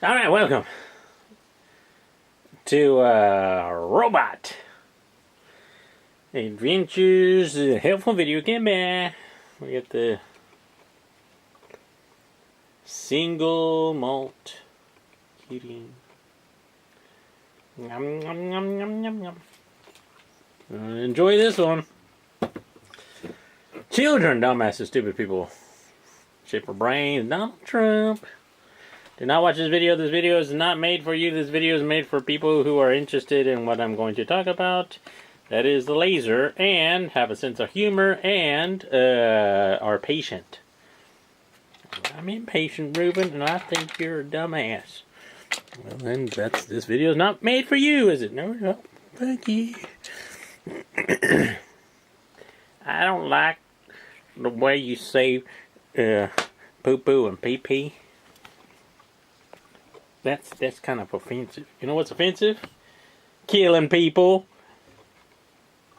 Alright, welcome to Robot Adventures, helpful video camera. We got the single malt heating. Yum, yum, yum, yum, yum, yum. Enjoy this one. Children, dumbasses, stupid people. Shape of brains, Donald Trump. Do not watch this video. This video is not made for you. This video is made for people who are interested in what I'm going to talk about. That is the laser, and have a sense of humor, and are patient. I'm impatient, Ruben, and I think you're a dumbass. Well, then this video is not made for you, is it? No. Thank you. I don't like the way you say poo-poo and pee-pee. That's kind of offensive. You know what's offensive? Killing people,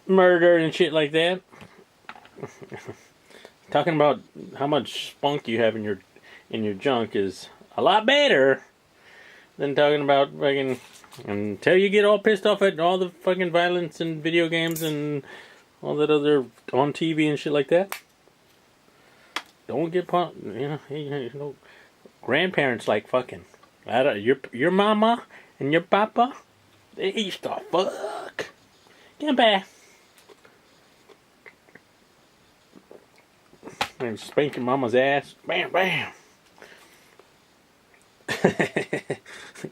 murder and shit like that. Talking about how much spunk you have in your junk is a lot better than talking about fucking until you get all pissed off at all the fucking violence in video games and all that other on TV and shit like that. Don't get you know, grandparents like fucking. Your mama and your papa, they used to fuck. Get back. And spank your mama's ass. Bam, bam.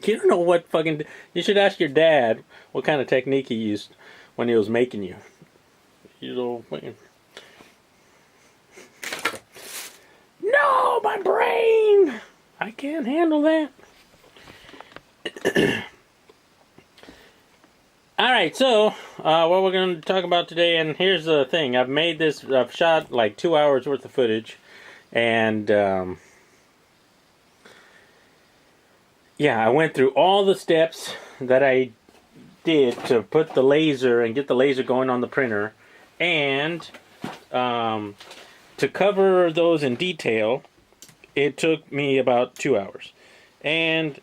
You don't know what fucking... You should ask your dad what kind of technique he used when he was making you. You know, fucking... No, my brain! I can't handle that. Alright, so what we're going to talk about today, and here's the thing. I've shot like 2 hours worth of footage, and yeah, I went through all the steps that I did to put the laser and get the laser going on the printer, and to cover those in detail, it took me about 2 hours. And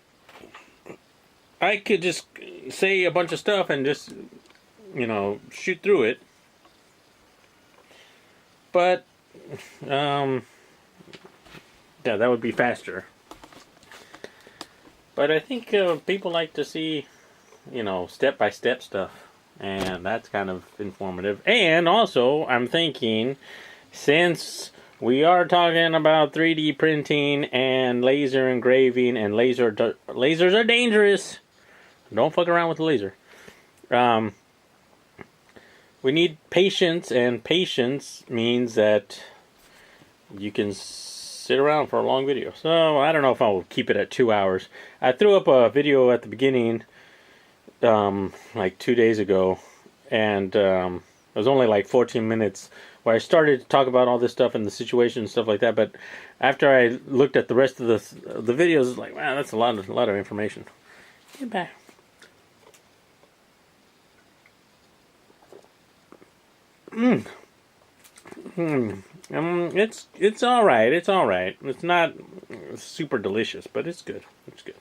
I could just say a bunch of stuff and just, you know, shoot through it. But, yeah, that would be faster. But I think people like to see, you know, step-by-step stuff. And that's kind of informative. And also, I'm thinking, since we are talking about 3D printing and laser engraving, and lasers are dangerous. Don't fuck around with the laser. We need patience, and patience means that you can sit around for a long video. So I don't know if I'll keep it at 2 hours. I threw up a video at the beginning, like 2 days ago, and it was only like 14 minutes where I started to talk about all this stuff and the situation and stuff like that. But after I looked at the rest of the videos, it's like, wow, that's a lot of information. Get back. It's all right. It's all right. It's not super delicious, but it's good. It's good.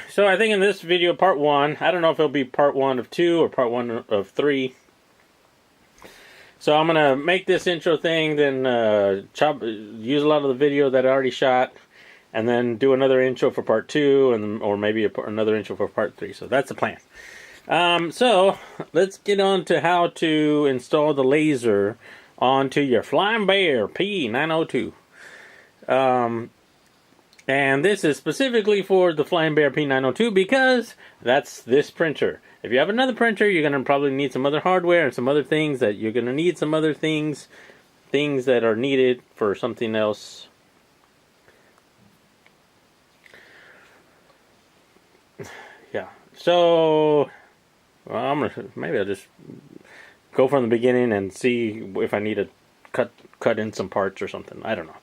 So I think in this video, part 1, I don't know if it'll be part 1 of 2 or part 1 of 3. So I'm gonna make this intro thing, then use a lot of the video that I already shot, and then do another intro for part 2, or maybe another intro for part 3. So that's the plan. So let's get on to how to install the laser onto your Flying Bear P902. And this is specifically for the Flying Bear P902 because that's this printer. If you have another printer, you're going to probably need some other hardware and some other things that you're going to need some other things that are needed for something else. Yeah. So, well, maybe I'll just go from the beginning and see if I need to cut in some parts or something. I don't know.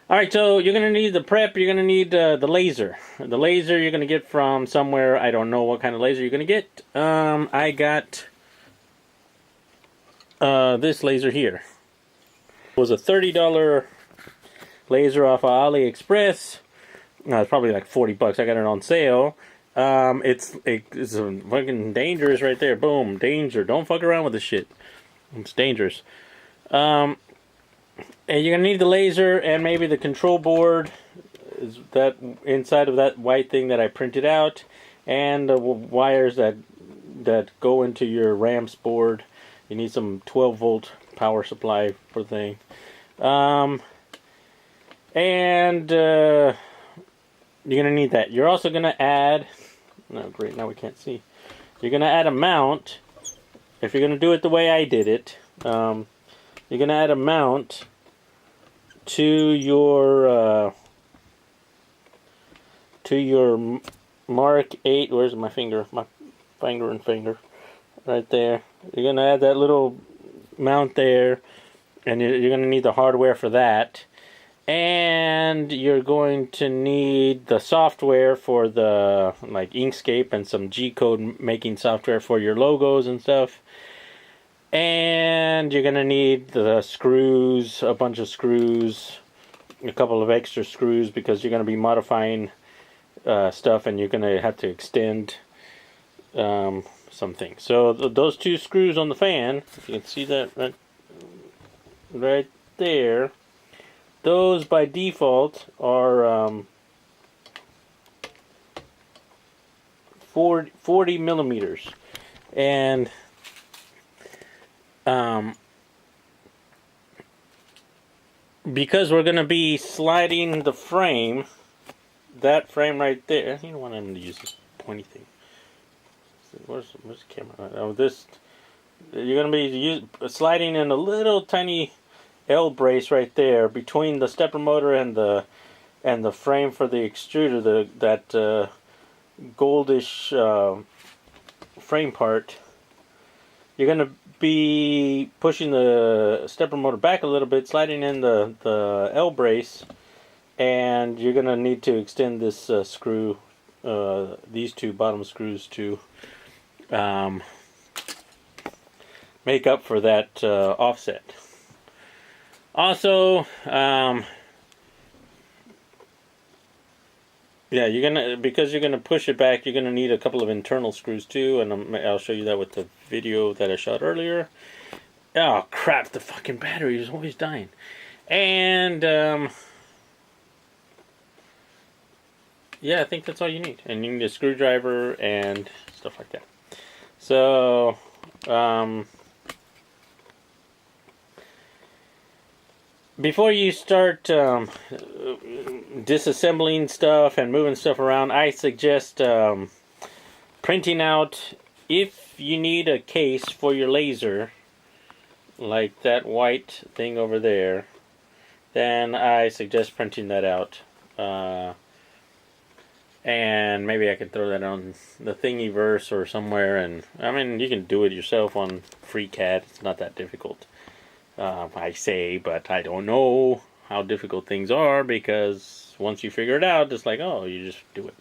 Alright, so you're going to need the prep. You're going to need the laser. The laser you're going to get from somewhere. I don't know what kind of laser you're going to get. I got this laser here. It was a $30 laser off of AliExpress. It's probably like $40. I got it on sale. It's fucking dangerous right there. Boom, danger. Don't fuck around with this shit. It's dangerous. And you're gonna need the laser and maybe the control board. Is that inside of that white thing that I printed out, and the wires that go into your ramps board. You need some 12-volt power supply for the thing. And you're gonna need that. You're also gonna add. No, great. Now we can't see. You're gonna add a mount. If you're gonna do it the way I did it, you're gonna add a mount to your Mark 8. Where's my finger? My finger and finger, right there. You're gonna add that little mount there, and you're gonna need the hardware for that. And you're going to need the software for the like Inkscape and some G-code making software for your logos and stuff. And you're going to need the screws, a bunch of screws, a couple of extra screws because you're going to be modifying stuff and you're going to have to extend something. So those two screws on the fan, you can see that right there. Those by default are 40 millimeters, and because we're going to be sliding the frame, that frame right there. You don't want him to use this pointy thing. Where's the camera? Oh, this. You're going to be sliding in a little tiny L brace right there between the stepper motor and the frame for the extruder, that goldish frame part. You're going to be pushing the stepper motor back a little bit, sliding in the L brace, and you're going to need to extend this screw, these two bottom screws, to make up for that offset. Also, yeah, because you're gonna push it back, you're gonna need a couple of internal screws too, and I'll show you that with the video that I shot earlier. Oh crap! The fucking battery is always dying. And yeah, I think that's all you need. And you need a screwdriver and stuff like that. So before you start disassembling stuff and moving stuff around, I suggest printing out, if you need a case for your laser, like that white thing over there, then I suggest printing that out. And maybe I could throw that on the Thingiverse or somewhere, and I mean, you can do it yourself on FreeCAD. It's not that difficult. I say, but I don't know how difficult things are, because once you figure it out, it's like, oh, you just do it.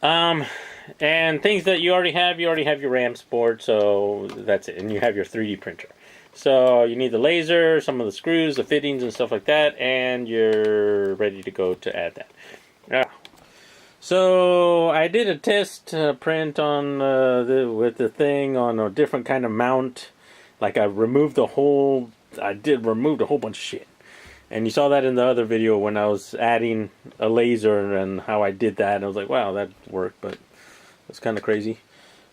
And things that you already have your ramps board, so that's it. And you have your 3D printer. So you need the laser, some of the screws, the fittings and stuff like that, and you're ready to go to add that. So I did a test print on with the thing on a different kind of mount. Like I removed a whole bunch of shit. And you saw that in the other video when I was adding a laser and how I did that. And I was like, wow, that worked, but it's kind of crazy.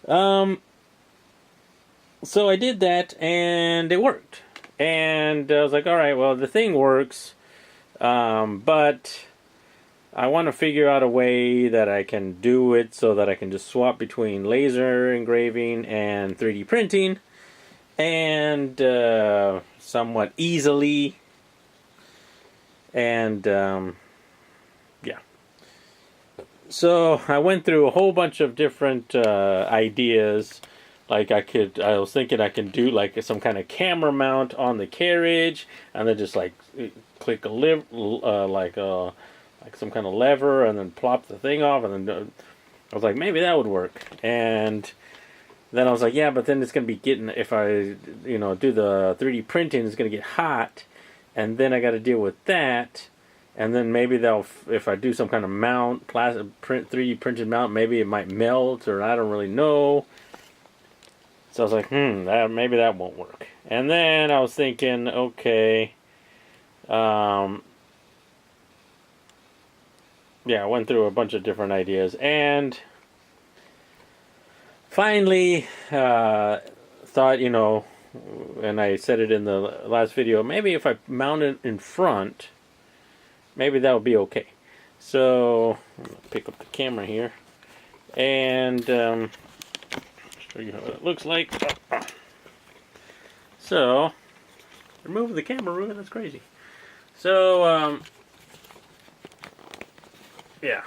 So I did that and it worked. And I was like, alright, well, the thing works. But I want to figure out a way that I can do it so that I can just swap between laser engraving and 3D printing. And somewhat easily, and yeah. So I went through a whole bunch of different ideas. Like I was thinking I can do like some kind of camera mount on the carriage, and then just like click a like some kind of lever, and then plop the thing off, and then I was like, maybe that would work. And then I was like, yeah, but then it's going to be getting, if I, do the 3D printing, it's going to get hot. and then I got to deal with that. And then maybe they'll, if I do some kind of mount, plastic print, 3D printed mount, maybe it might melt, or I don't really know. So I was like, maybe that won't work. And then I was thinking, okay, yeah, I went through a bunch of different ideas, and finally thought, and I said it in the last video, maybe if I mount it in front, maybe that would be okay. So, I'm going to pick up the camera here, and show you how it looks like. So, remove the camera, Ruben, that's crazy. So, yeah.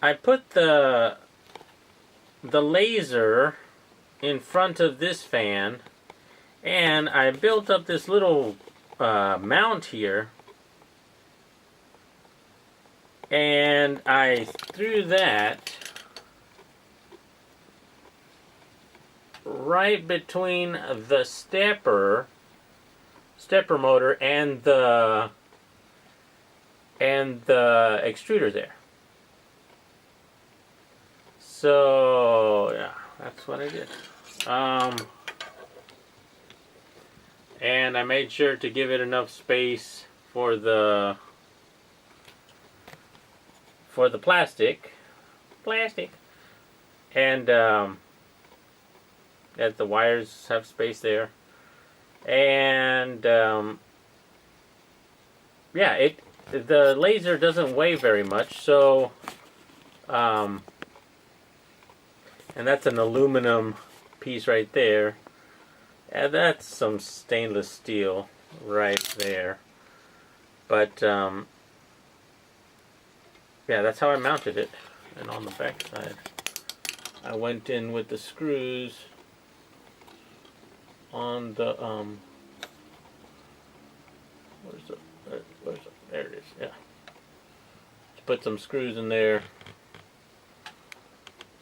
I put the laser in front of this fan, and I built up this little mount here, and I threw that right between the stepper motor and the extruder there. So yeah, that's what I did. And I made sure to give it enough space for the plastic, and that the wires have space there, and yeah, the laser doesn't weigh very much, so and that's an aluminum piece right there. And that's some stainless steel right there. But, yeah, that's how I mounted it. And on the back side, I went in with the screws on the, there it is, yeah. Just put some screws in there.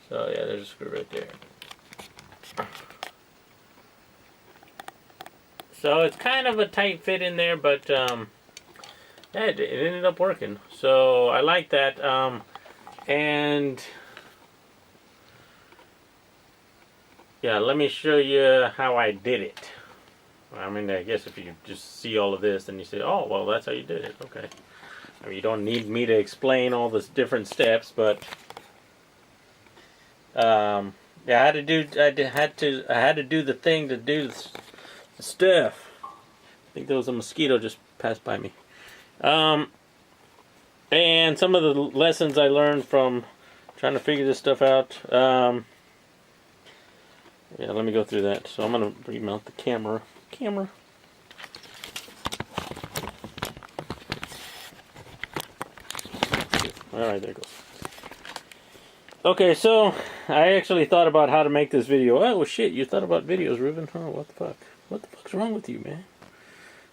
So, yeah, there's a screw right there. So it's kind of a tight fit in there, but yeah, it ended up working. So I like that. And yeah, let me show you how I did it. I mean, I guess if you just see all of this, then you say, oh, well, that's how you did it. Okay. I mean, you don't need me to explain all the different steps, but yeah, I had to do the thing to do the stuff. I think there was a mosquito just passed by me. And some of the lessons I learned from trying to figure this stuff out. Yeah, let me go through that. So I'm going to remount the camera. Alright, there it goes. Okay, so I actually thought about how to make this video. Oh, shit, you thought about videos, Ruben? Oh, what the fuck? What the fuck's wrong with you, man?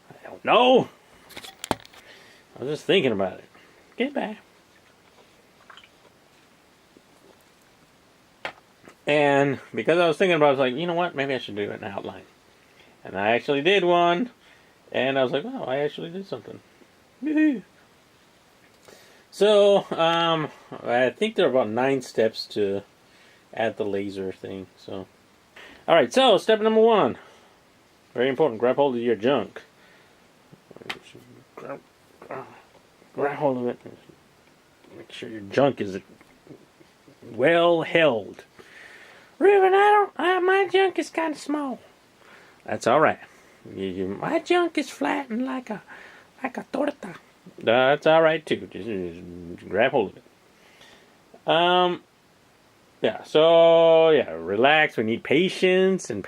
I don't know. I was just thinking about it. Goodbye. And because I was thinking about it, I was like, you know what? Maybe I should do an outline. And I actually did one. And I was like, wow, I actually did something. Woohoo. So, I think there are about 9 steps to add the laser thing. So, alright, so step number 1. Very important. Grab hold of your junk. Grab hold of it. Make sure your junk is well held. Ruben, my junk is kind of small. That's alright. My junk is flattened like a torta. That's alright too. Just grab hold of it. Yeah, so yeah, relax. We need patience and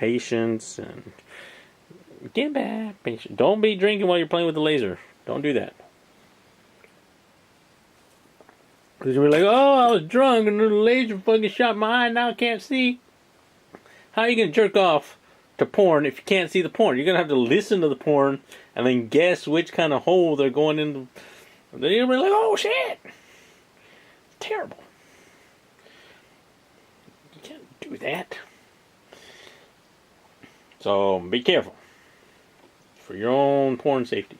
get back. Patience. Don't be drinking while you're playing with the laser. Don't do that. Because you're like, oh, I was drunk and the laser fucking shot my eye and now I can't see. How are you going to jerk off to porn if you can't see the porn? You're going to have to listen to the porn and then guess which kind of hole they're going into. Then you're going to be like, oh shit. Terrible. You can't do that. So be careful. for your own porn safety.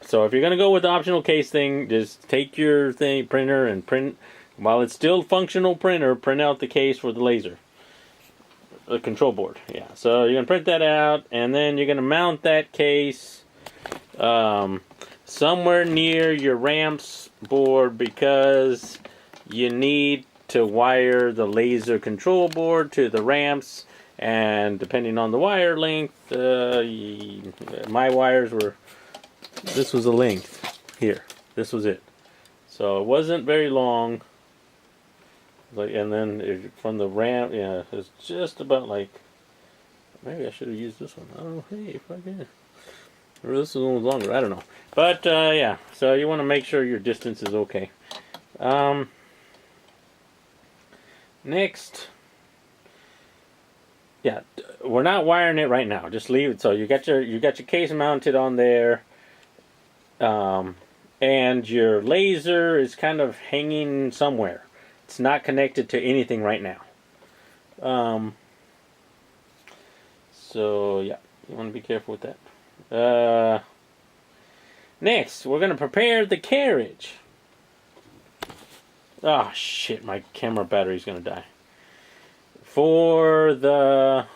So if you're going to go with the optional case thing, just take your printer and print, while it's still functional printer, print out the case for the laser. The control board, yeah. So you're going to print that out, and then you're going to mount that case somewhere near your ramps board, because you need to wire the laser control board to the ramps, and depending on the wire length, my wires were, this was the length here, this was it, so it wasn't very long, like, and then from the ramp, yeah, it's just about like, maybe I should have used this one. Oh, hey, if I can. Or this is a little longer, I don't know. But, yeah, so you want to make sure your distance is okay. Next, yeah, we're not wiring it right now. Just leave it. So you got your case mounted on there, and your laser is kind of hanging somewhere. It's not connected to anything right now. So yeah, you want to be careful with that. Next, we're going to prepare the carriage. Oh shit, my camera battery's going to die. For the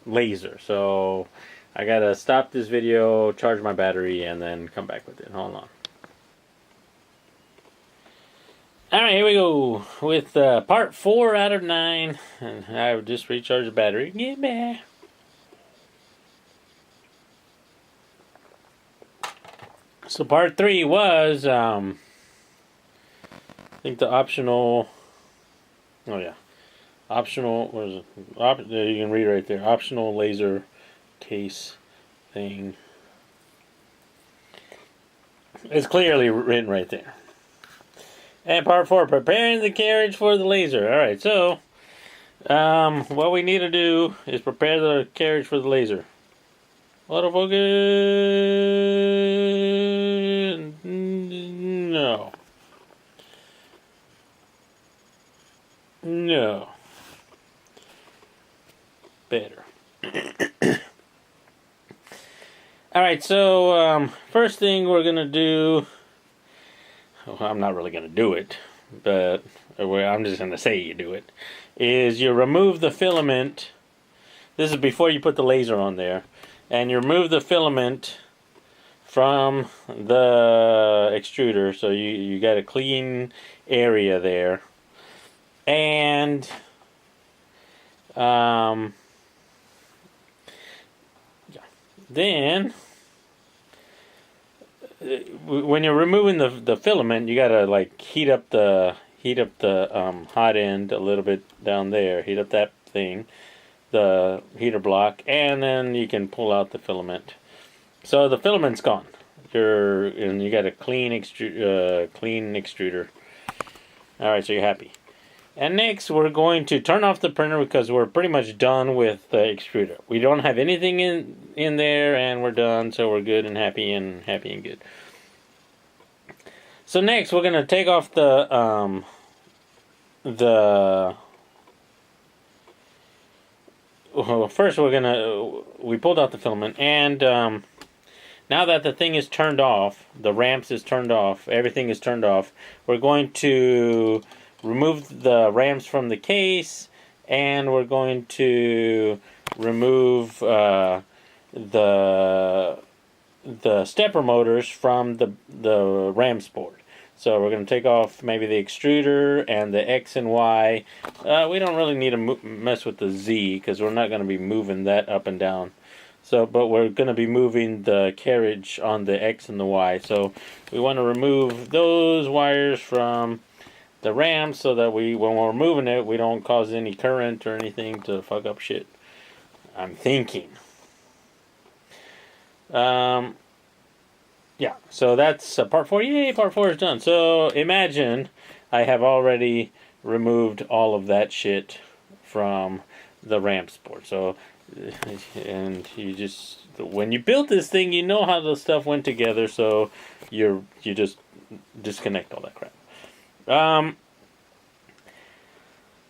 laser. So I got to stop this video, charge my battery, and then come back with it. Hold on. Alright, here we go with part 4 out of 9. And I just recharged the battery. Get back. So part 3 was, I think the optional, oh yeah, optional, what is it? You can read right there, optional laser case thing. It's clearly written right there. And part 4, preparing the carriage for the laser. Alright, so, what we need to do is prepare the carriage for the laser. Autofocus. No. No. Better. Alright, so first thing we're going to do, well, I'm not really going to do it, but I'm just going to say you do it, is you remove the filament. This is before you put the laser on there. And you remove the filament from the extruder, so you got a clean area there. And then when you're removing the filament, you gotta like heat up the hot end a little bit down there. Heat up that thing, the heater block, and then you can pull out the filament. So the filament's gone. And you got a clean extruder. All right, so you're happy. And next, we're going to turn off the printer because we're pretty much done with the extruder. We don't have anything in there, and we're done. So we're good and happy and good. So next, we're gonna take off well, first we pulled out the filament, and now that the thing is turned off, the ramps is turned off, everything is turned off, we're going to remove the ramps from the case, and we're going to remove the stepper motors from the ramps board. So we're going to take off maybe the extruder and the X and Y. We don't really need to mess with the Z because we're not going to be moving that up and down. So, but we're going to be moving the carriage on the X and the Y. So we want to remove those wires from the RAM so that when we're moving it, we don't cause any current or anything to fuck up shit. I'm thinking. Yeah, so that's part 4. Yay, part 4 is done. So imagine I have already removed all of that shit from the ramps board. So, and you just, when you built this thing, you know how the stuff went together. So you just disconnect all that crap.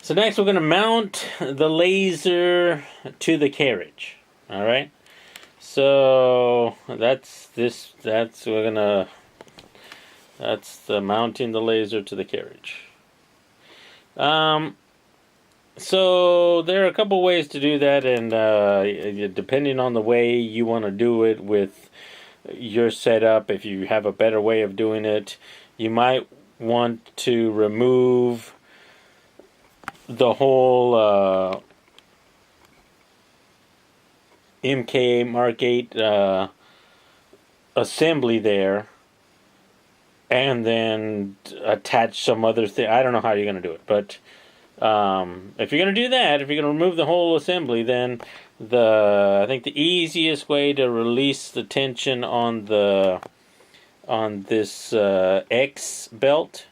So next we're going to mount the laser to the carriage. All right. So that's the mounting the laser to the carriage. So there are a couple ways to do that, and depending on the way you want to do it with your setup, if you have a better way of doing it, you might want to remove the whole MK Mark 8 assembly there, and then attach some other thing. I don't know how you're going to do it, but if you're going to do that, if you're going to remove the whole assembly, then I think the easiest way to release the tension on this X belt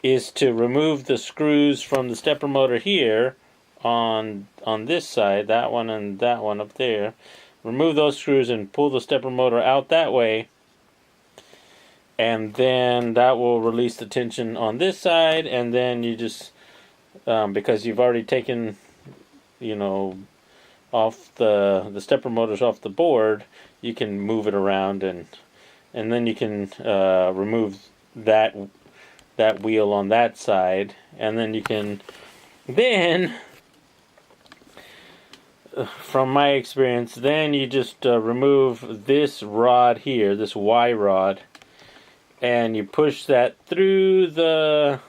is to remove the screws from the stepper motor here on this side, that one and that one up there. Remove those screws and pull the stepper motor out that way, and then that will release the tension on this side, and then you just because you've already taken, off the stepper motors off the board, you can move it around, and then you can remove that wheel on that side, and then you can from my experience, then you just remove this rod here, this Y rod, and you push that through this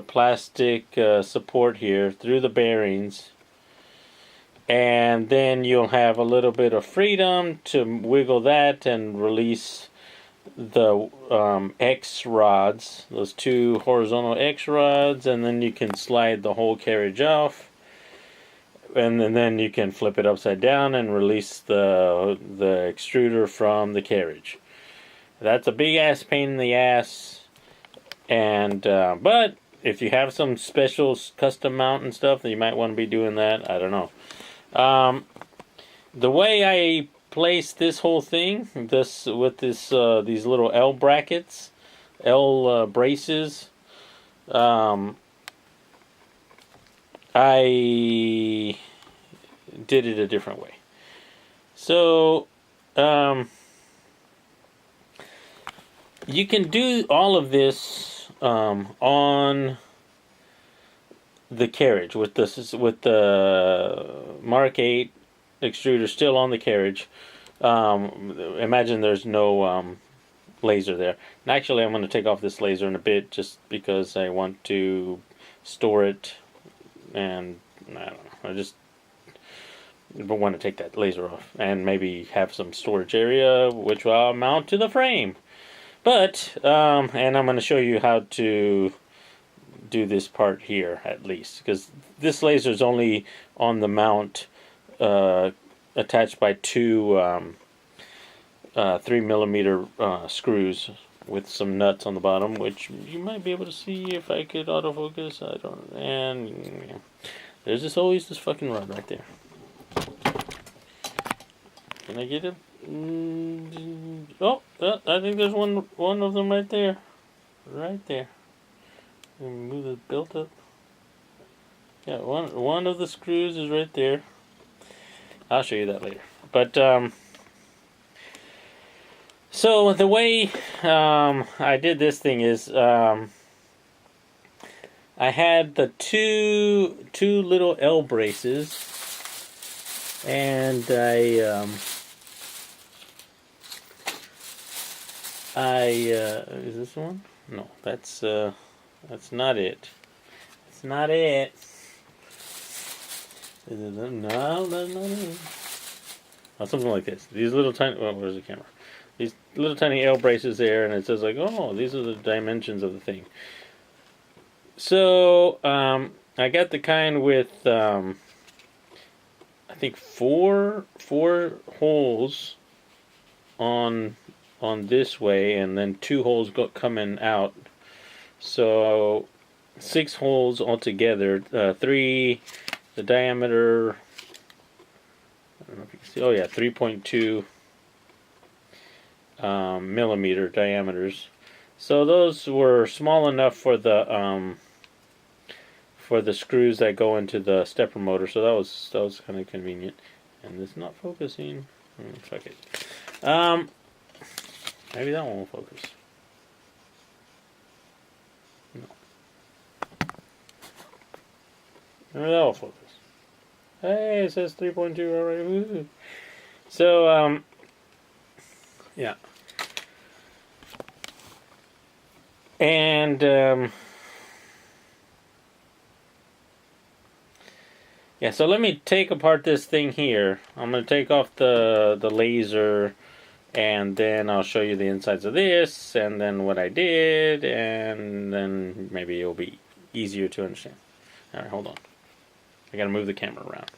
plastic support here, through the bearings, and then you'll have a little bit of freedom to wiggle that and release the X rods, those two horizontal X rods, and then you can slide the whole carriage off, and then you can flip it upside down and release the extruder from the carriage. That's a big ass pain in the ass, and but if you have some special custom mount and stuff, then you might want to be doing that. I don't know. The way I place this whole thing, these little L brackets, L braces, I did it a different way. So you can do all of this on the carriage with the Mark 8 extruder still on the carriage. Imagine there's no laser there. And actually, I'm going to take off this laser in a bit just because I want to store it, and I don't know. I just want to take that laser off and maybe have some storage area which I'll mount to the frame. But and I'm going to show you how to do this part here at least, because this laser is only on the mount attached by two 3mm screws with some nuts on the bottom, which you might be able to see if I could autofocus. I don't. And yeah. There's always this fucking rod right there. Can I get it? Oh, I think there's one of them right there. Right there. Move the belt up. Yeah, one of the screws is right there. I'll show you that later. But so the way I did this thing is I had the two little L braces, and is this one? No, that's not it. It's not it. No, that's not it. Oh, something like this. These little tiny. Oh, where's the camera? These little tiny L braces there, and it says like, oh, these are the dimensions of the thing. So I got the kind with I think four holes on this way, and then 2 holes coming out. So 6 holes altogether. 3, the diameter. I don't know if you can see. Oh yeah, 3.2 millimeter diameters. So those were small enough for the for the screws that go into the stepper motor. So that was kind of convenient. And it's not focusing. Fuck it. Maybe that one will focus. No. Maybe that will focus. Hey, it says 3.2 already. Woo-hoo. So, yeah. And, yeah, so let me take apart this thing here. I'm going to take off the laser, and then I'll show you the insides of this, and then what I did, and then maybe it'll be easier to understand. Alright, hold on. I gotta move the camera around.